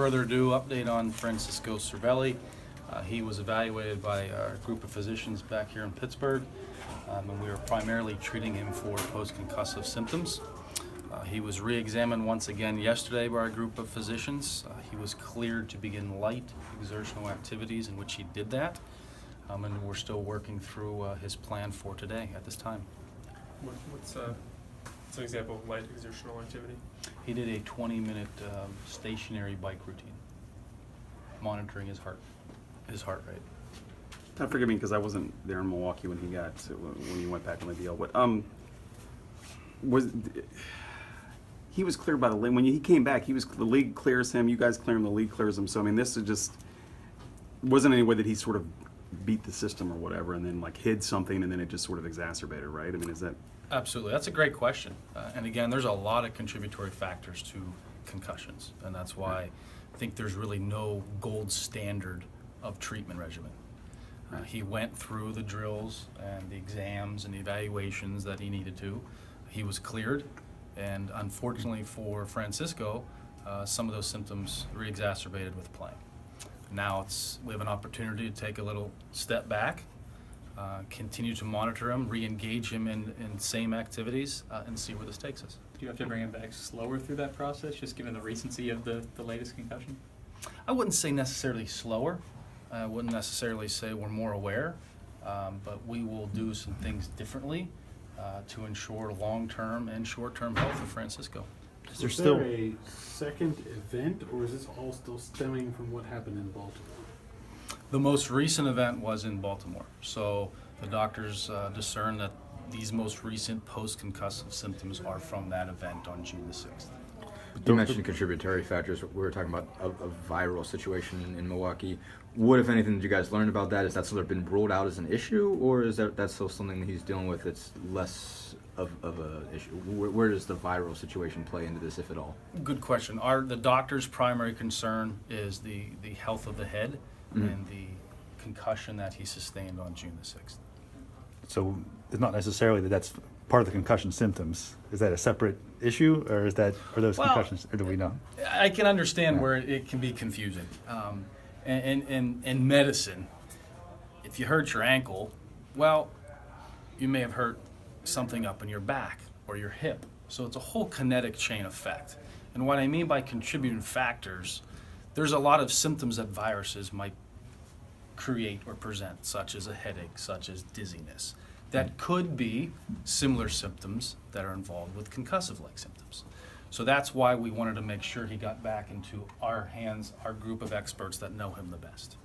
further ado, update on Francisco Cervelli. He was evaluated by a group of physicians back here in Pittsburgh, and we were primarily treating him for post-concussive symptoms. He was re-examined once again yesterday by a group of physicians. He was cleared to begin light exertional activities, in which he did that, and we're still working through his plan for today at this time. What's an example of light exertional activity? He did a 20-minute stationary bike routine, monitoring his heart rate. Todd, forgive me because I wasn't there in Milwaukee when he went back on the deal. But he was cleared by the league when he came back? The league clears him. You guys clear him. The league clears him. So I mean, this is just wasn't any way that he sort of beat the system or whatever, and then like hid something, and then it just sort of exacerbated, right? I mean, is that? Absolutely. That's a great question. And again, there's a lot of contributory factors to concussions, and that's why I think there's really no gold standard of treatment regimen. He went through the drills and the exams and the evaluations that he needed to. He was cleared, and unfortunately for Francisco, some of those symptoms re-exacerbated with playing. Now we have an opportunity to take a little step back, continue to monitor him, re-engage him in same activities, and see where this takes us. Do you have to bring him back slower through that process, just given the recency of the latest concussion? I wouldn't say necessarily slower. I wouldn't necessarily say we're more aware, but we will do some things differently to ensure long-term and short-term health of Francisco. Is there a second event, or is this all still stemming from what happened in Baltimore? The most recent event was in Baltimore. So the doctors discerned that these most recent post-concussive symptoms are from that event on June the 6th. You mentioned contributory factors. We were talking about a viral situation in Milwaukee. What, if anything, did you guys learn about that? Is that something that's been ruled out as an issue, or is that still something that he's dealing with that's less of an issue? Where does the viral situation play into this, if at all? Good question. The doctor's primary concern is the health of the head and the concussion that he sustained on June the 6th. So it's not necessarily that's part of the concussion symptoms. Is that a separate issue, or are those concussions, or do we know? I can understand where it can be confusing. In medicine, if you hurt your ankle, well, you may have hurt something up in your back or your hip. So it's a whole kinetic chain effect. And what I mean by contributing factors, there's a lot of symptoms that viruses might create or present, such as a headache, such as dizziness, that could be similar symptoms that are involved with concussive-like symptoms. So that's why we wanted to make sure he got back into our hands, our group of experts that know him the best.